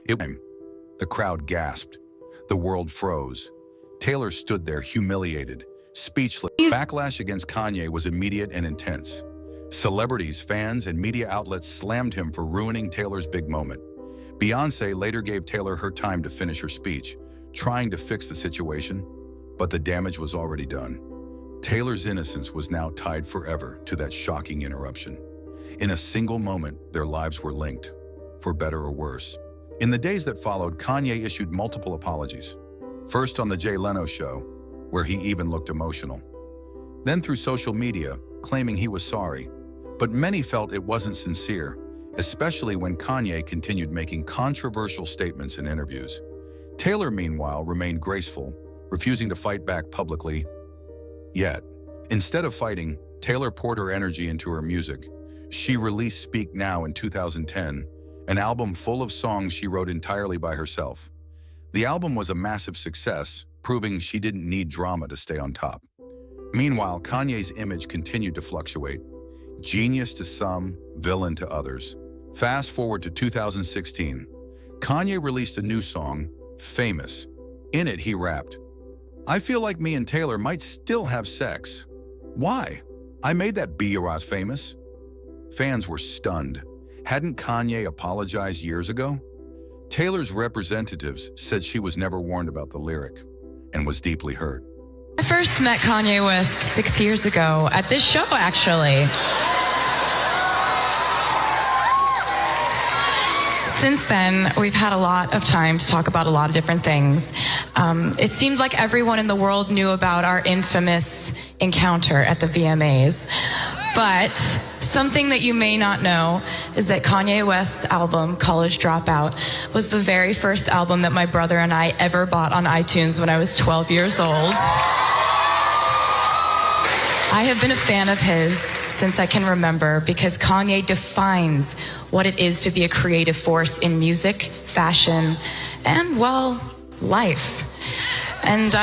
The crowd gasped. The world froze. Taylor stood there humiliated, speechless. Backlash against Kanye was immediate and intense. Celebrities, fans, and media outlets slammed him for ruining Taylor's big moment. Beyoncé later gave Taylor her time to finish her speech, trying to fix the situation, but the damage was already done. Taylor's innocence was now tied forever to that shocking interruption. In a single moment, their lives were linked, for better or worse. In the days that followed, Kanye issued multiple apologies. First on the Jay Leno show, where he even looked emotional. Then through social media, claiming he was sorry. But many felt it wasn't sincere, especially when Kanye continued making controversial statements in interviews. Taylor, meanwhile, remained graceful, refusing to fight back publicly. Yet, instead of fighting, Taylor poured her energy into her music. She released Speak Now in 2010, an album full of songs she wrote entirely by herself. The album was a massive success, proving she didn't need drama to stay on top. Meanwhile, Kanye's image continued to fluctuate. Genius to some, villain to others. Fast forward to 2016. Kanye released a new song, Famous. In it, he rapped, "I feel like me and Taylor might still have sex. Why? I made that B-Eros famous." Fans were stunned. Hadn't Kanye apologized years ago? Taylor's representatives said she was never warned about the lyric and was deeply hurt. I first met Kanye West 6 years ago at this show, actually. Since then, we've had a lot of time to talk about a lot of different things. It seemed like everyone in the world knew about our infamous encounter at the VMAs. But something that you may not know is that Kanye West's album, College Dropout, was the very first album that my brother and I ever bought on iTunes when I was 12 years old. I have been a fan of his since I can remember because Kanye defines what it is to be a creative force in music, fashion, and, well, life. And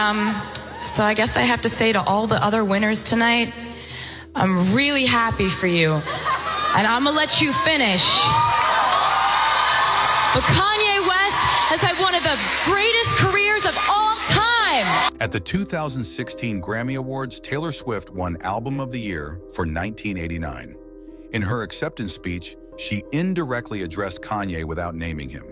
so I guess I have to say to all the other winners tonight, I'm really happy for you. And I'm gonna let you finish. But Kanye West has had one of the greatest careers of all time. At the 2016 Grammy Awards, Taylor Swift won Album of the Year for 1989. In her acceptance speech, she indirectly addressed Kanye without naming him.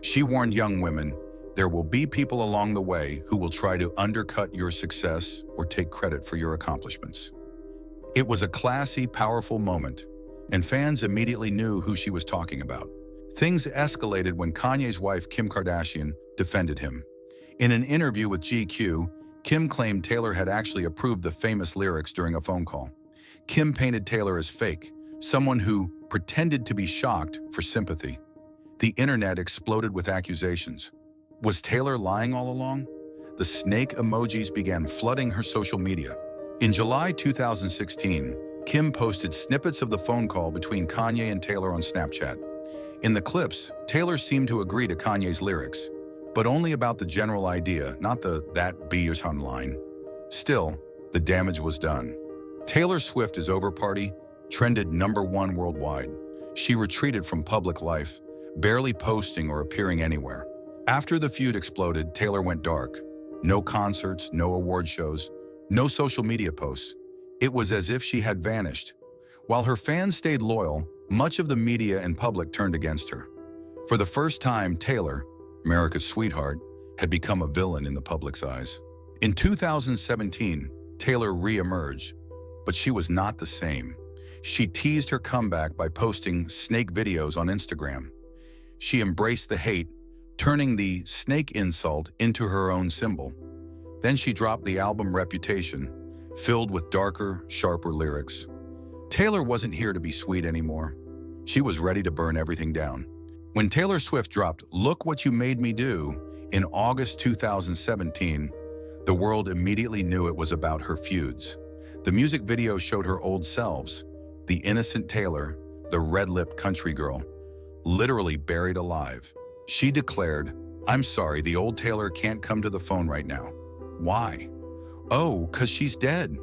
She warned young women, there will be people along the way who will try to undercut your success or take credit for your accomplishments. It was a classy, powerful moment, and fans immediately knew who she was talking about. Things escalated when Kanye's wife, Kim Kardashian, defended him. In an interview with GQ, Kim claimed Taylor had actually approved the famous lyrics during a phone call. Kim painted Taylor as fake, someone who pretended to be shocked for sympathy. The internet exploded with accusations. Was Taylor lying all along? The snake emojis began flooding her social media. In July 2016, Kim posted snippets of the phone call between Kanye and Taylor on Snapchat. In the clips, Taylor seemed to agree to Kanye's lyrics, but only about the general idea, not the "that be your son" line. Still, the damage was done. Taylor Swift is Over party trended #1 worldwide. She retreated from public life, barely posting or appearing anywhere. After the feud exploded, Taylor went dark. No concerts, no award shows, no social media posts. It was as if she had vanished. While her fans stayed loyal, much of the media and public turned against her. For the first time, Taylor, America's sweetheart, had become a villain in the public's eyes. In 2017, Taylor re-emerged, but she was not the same. She teased her comeback by posting snake videos on Instagram. She embraced the hate, turning the snake insult into her own symbol. Then she dropped the album Reputation, filled with darker, sharper lyrics. Taylor wasn't here to be sweet anymore. She was ready to burn everything down. When Taylor Swift dropped Look What You Made Me Do in August 2017, the world immediately knew it was about her feuds. The music video showed her old selves, the innocent Taylor, the red-lipped country girl, literally buried alive. She declared, "I'm sorry, the old Taylor can't come to the phone right now." Why? Oh, 'cause she's dead.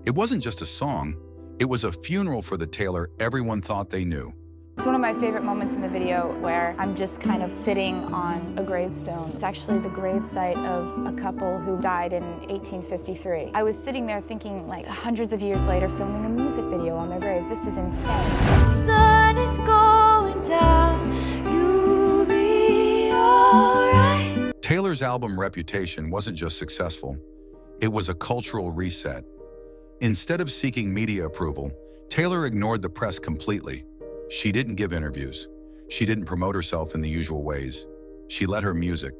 It wasn't just a song. It was a funeral for the Taylor everyone thought they knew. It's one of my favorite moments in the video where I'm just kind of sitting on a gravestone. It's actually the gravesite of a couple who died in 1853. I was sitting there thinking, like, hundreds of years later, filming a music video on their graves. This is insane. The sun is going down, you'll be alright. Taylor's album Reputation wasn't just successful, it was a cultural reset. Instead of seeking media approval, Taylor ignored the press completely. She didn't give interviews. She didn't promote herself in the usual ways. She let her music,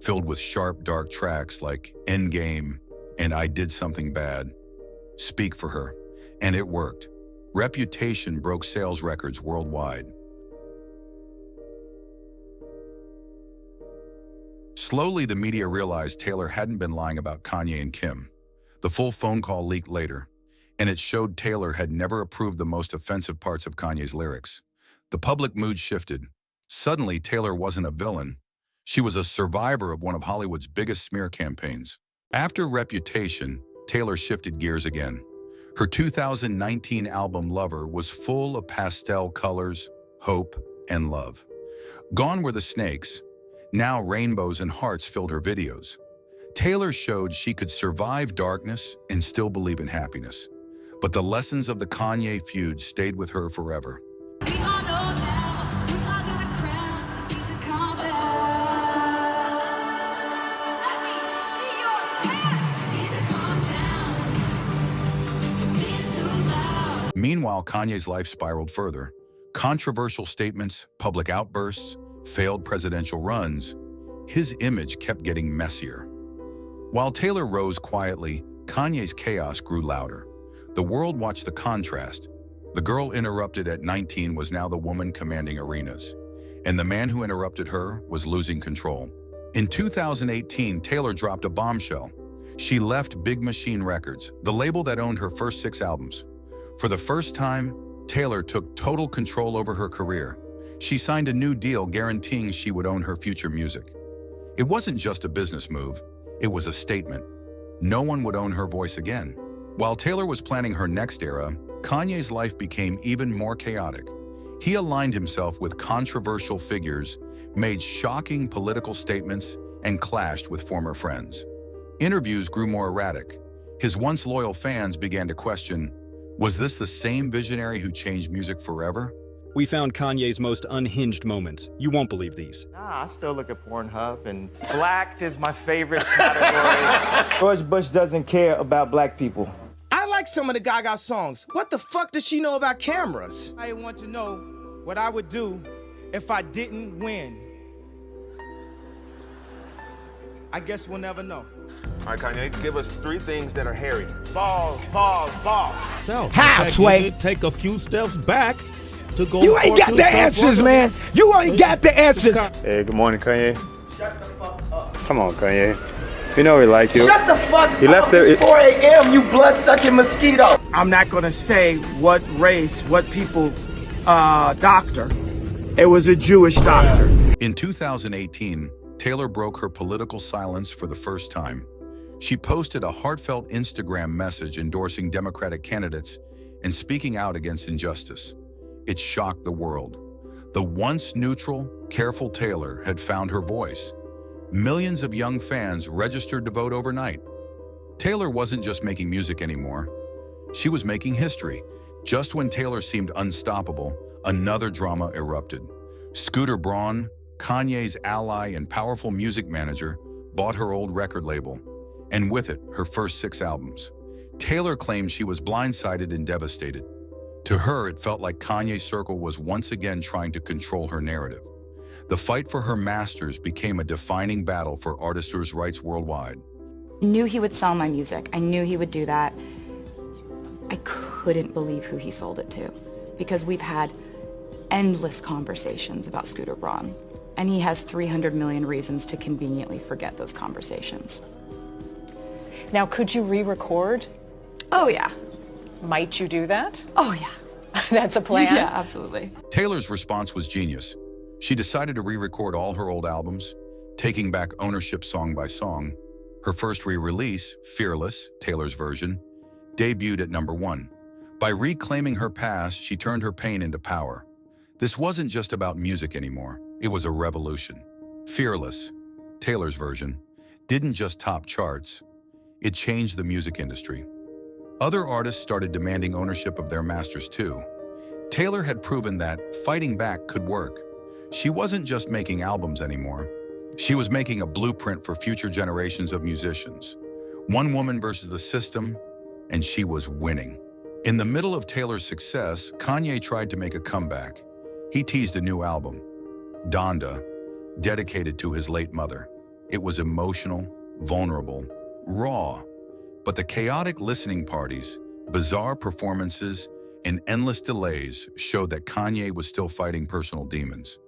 filled with sharp, dark tracks like Endgame and I Did Something Bad, speak for her. And it worked. Reputation broke sales records worldwide. Slowly, the media realized Taylor hadn't been lying about Kanye and Kim. The full phone call leaked later, and it showed Taylor had never approved the most offensive parts of Kanye's lyrics. The public mood shifted. Suddenly, Taylor wasn't a villain. She was a survivor of one of Hollywood's biggest smear campaigns. After Reputation, Taylor shifted gears again. Her 2019 album Lover was full of pastel colors, hope, and love. Gone Were the Snakes. Now rainbows and hearts filled her videos. Taylor showed she could survive darkness and still believe in happiness. But the lessons of the Kanye feud stayed with her forever. Meanwhile, Kanye's life spiraled further. Controversial statements, public outbursts, failed presidential runs. His image kept getting messier. While Taylor rose quietly, Kanye's chaos grew louder. The world watched the contrast. The girl interrupted at 19 was now the woman commanding arenas. And the man who interrupted her was losing control. In 2018, Taylor dropped a bombshell. She left Big Machine Records, the label that owned her first 6 albums. For the first time, Taylor took total control over her career. She signed a new deal guaranteeing she would own her future music. It wasn't just a business move, it was a statement. No one would own her voice again. While Taylor was planning her next era, Kanye's life became even more chaotic. He aligned himself with controversial figures, made shocking political statements, and clashed with former friends. Interviews grew more erratic. His once loyal fans began to question, was this the same visionary who changed music forever? We found Kanye's most unhinged moments. You won't believe these. Nah, I still look at Pornhub, and blacked is my favorite category. George Bush doesn't care about black people. I like some of the Gaga songs. What the fuck does she know about cameras? I want to know what I would do if I didn't win. I guess we'll never know. All right, Kanye, give us 3 things that are hairy. Balls, balls, balls. So, How, Sway? take a few steps back to go. You ain't got the answers, man. You ain't got the answers. Hey, good morning, Kanye. Shut the fuck up. Come on, Kanye. You know we like you. Shut the fuck You up. left there. It's 4 a.m., you blood-sucking mosquito. I'm not gonna say what race, what people, doctor. It was a Jewish doctor. In 2018, Taylor broke her political silence for the first time. She posted a heartfelt Instagram message endorsing Democratic candidates and speaking out against injustice. It shocked the world. The once neutral, careful Taylor had found her voice. Millions of young fans registered to vote overnight. Taylor wasn't just making music anymore. She was making history. Just when Taylor seemed unstoppable, another drama erupted. Scooter Braun, Kanye's ally and powerful music manager, bought her old record label, and with it, her first 6 albums. Taylor claimed she was blindsided and devastated. To her, it felt like Kanye's circle was once again trying to control her narrative. The fight for her masters became a defining battle for artists' rights worldwide. I knew he would sell my music. I knew he would do that. I couldn't believe who he sold it to, because we've had endless conversations about Scooter Braun, and he has 300 million reasons to conveniently forget those conversations. Now, could you re-record? Oh, yeah. Might you do that? Oh, yeah. That's a plan? Yeah, absolutely. Taylor's response was genius. She decided to re-record all her old albums, taking back ownership song by song. Her first re-release, Fearless, Taylor's version, debuted at #1. By reclaiming her past, she turned her pain into power. This wasn't just about music anymore. It was a revolution. Fearless, Taylor's version, didn't just top charts. It changed the music industry. Other artists started demanding ownership of their masters too. Taylor had proven that fighting back could work. She wasn't just making albums anymore. She was making a blueprint for future generations of musicians. One woman versus the system, and she was winning. In the middle of Taylor's success, Kanye tried to make a comeback. He teased a new album, Donda, dedicated to his late mother. It was emotional, vulnerable, raw, but the chaotic listening parties, bizarre performances, and endless delays showed that Kanye was still fighting personal demons.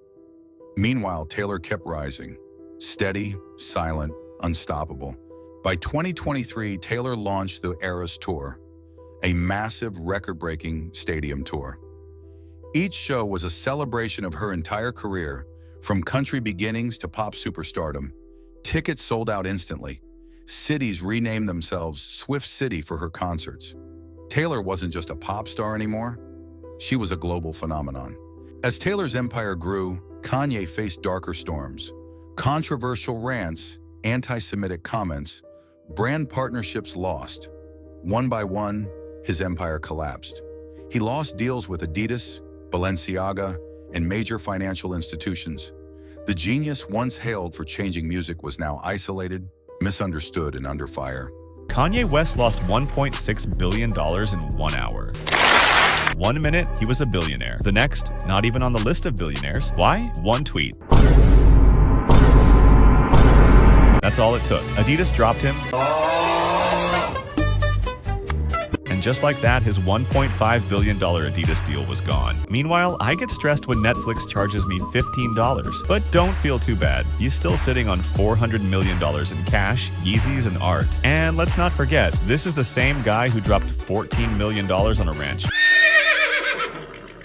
Meanwhile, Taylor kept rising, steady, silent, unstoppable. By 2023, Taylor launched the Eras Tour, a massive record-breaking stadium tour. Each show was a celebration of her entire career, from country beginnings to pop superstardom. Tickets sold out instantly. Cities renamed themselves Swift City for her concerts. Taylor wasn't just a pop star anymore. She was a global phenomenon. As Taylor's empire grew, Kanye faced darker storms. Controversial rants, anti-Semitic comments, brand partnerships lost. One by one, his empire collapsed. He lost deals with Adidas, Balenciaga, and major financial institutions. The genius once hailed for changing music was now isolated, misunderstood, and under fire. Kanye West lost $1.6 billion in 1 hour. 1 minute, he was a billionaire. The next, not even on the list of billionaires. Why? One tweet. That's all it took. Adidas dropped him. And just like that, his $1.5 billion Adidas deal was gone. Meanwhile, I get stressed when Netflix charges me $15. But don't feel too bad. He's still sitting on $400 million in cash, Yeezys, and art. And let's not forget, this is the same guy who dropped $14 million on a ranch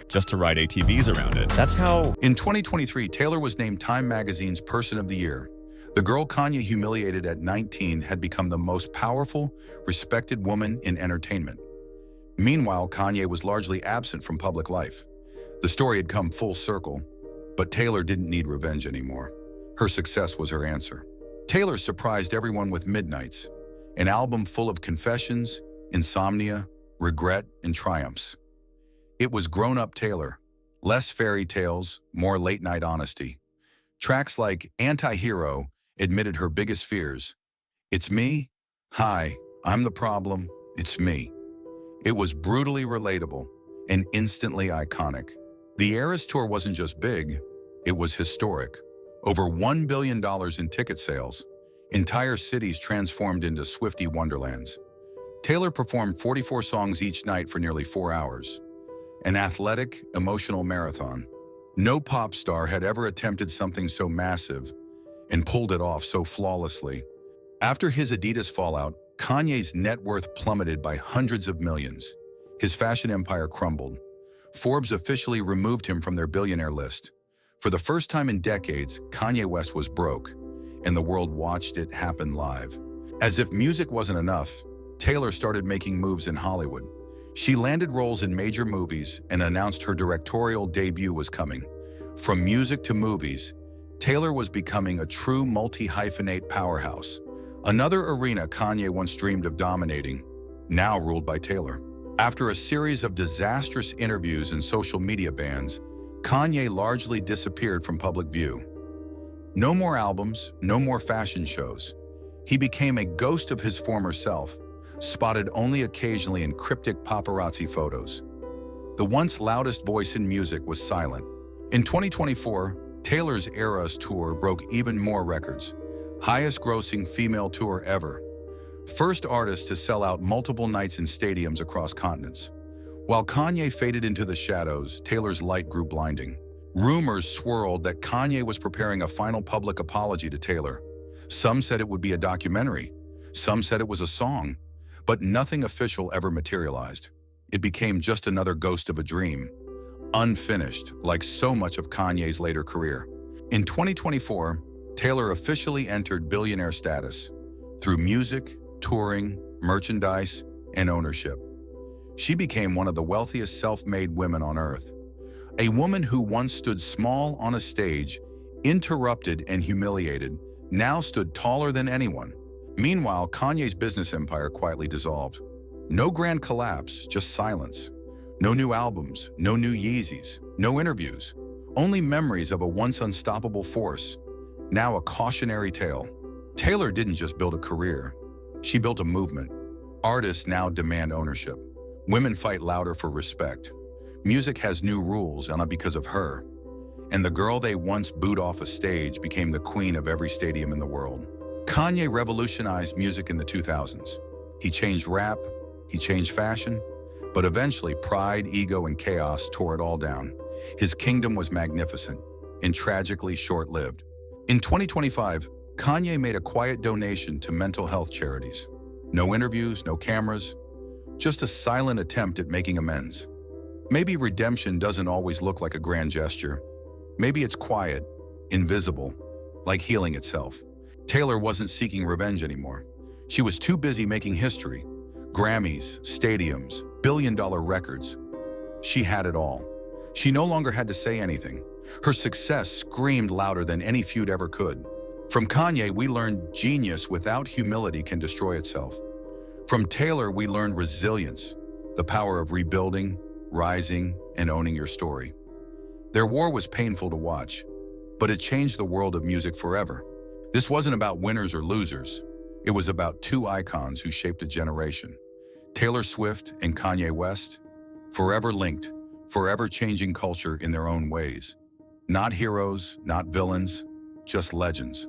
just to ride ATVs around it. That's how... In 2023, Taylor was named Time Magazine's Person of the Year. The girl Kanye humiliated at 19 had become the most powerful, respected woman in entertainment. Meanwhile, Kanye was largely absent from public life. The story had come full circle, but Taylor didn't need revenge anymore. Her success was her answer. Taylor surprised everyone with Midnights, an album full of confessions, insomnia, regret, and triumphs. It was grown-up Taylor, less fairy tales, more late-night honesty. Tracks like Anti-Hero admitted her biggest fears. It's me? Hi, I'm the problem. It's me. It was brutally relatable and instantly iconic. The Eras Tour wasn't just big, it was historic. Over $1 billion in ticket sales. Entire cities transformed into Swiftie wonderlands. Taylor performed 44 songs each night for nearly 4 hours. An athletic, emotional marathon. No pop star had ever attempted something so massive and pulled it off so flawlessly. After his Adidas fallout, Kanye's net worth plummeted by hundreds of millions. His fashion empire crumbled. Forbes officially removed him from their billionaire list. For the first time in decades, Kanye West was broke, and the world watched it happen live. As if music wasn't enough, Taylor started making moves in Hollywood. She landed roles in major movies and announced her directorial debut was coming. From music to movies, Taylor was becoming a true multi-hyphenate powerhouse. Another arena Kanye once dreamed of dominating, now ruled by Taylor. After a series of disastrous interviews and social media bans, Kanye largely disappeared from public view. No more albums, no more fashion shows. He became a ghost of his former self, spotted only occasionally in cryptic paparazzi photos. The once loudest voice in music was silent. In 2024, Taylor's Eras Tour broke even more records. Highest-grossing female tour ever. First artist to sell out multiple nights in stadiums across continents. While Kanye faded into the shadows, Taylor's light grew blinding. Rumors swirled that Kanye was preparing a final public apology to Taylor. Some said it would be a documentary. Some said it was a song. But nothing official ever materialized. It became just another ghost of a dream, unfinished, like so much of Kanye's later career. In 2024, Taylor officially entered billionaire status through music, touring, merchandise, and ownership. She became one of the wealthiest self-made women on earth. A woman who once stood small on a stage, interrupted and humiliated, now stood taller than anyone. Meanwhile, Kanye's business empire quietly dissolved. No grand collapse, just silence. No new albums, no new Yeezys, no interviews. Only memories of a once unstoppable force, now a cautionary tale. Taylor didn't just build a career, she built a movement. Artists now demand ownership. Women fight louder for respect. Music has new rules, and not because of her. And the girl they once booed off a stage became the queen of every stadium in the world. Kanye revolutionized music in the 2000s. He changed rap, he changed fashion, but eventually pride, ego, and chaos tore it all down. His kingdom was magnificent and tragically short-lived. In 2025, Kanye made a quiet donation to mental health charities. No interviews, no cameras, just a silent attempt at making amends. Maybe redemption doesn't always look like a grand gesture. Maybe it's quiet, invisible, like healing itself. Taylor wasn't seeking revenge anymore. She was too busy making history. Grammys, stadiums, billion-dollar records. She had it all. She no longer had to say anything. Her success screamed louder than any feud ever could. From Kanye, we learned genius without humility can destroy itself. From Taylor, we learned resilience, the power of rebuilding, rising, and owning your story. Their war was painful to watch, but it changed the world of music forever. This wasn't about winners or losers. It was about two icons who shaped a generation. Taylor Swift and Kanye West, forever linked, forever changing culture in their own ways. Not heroes, not villains, just legends.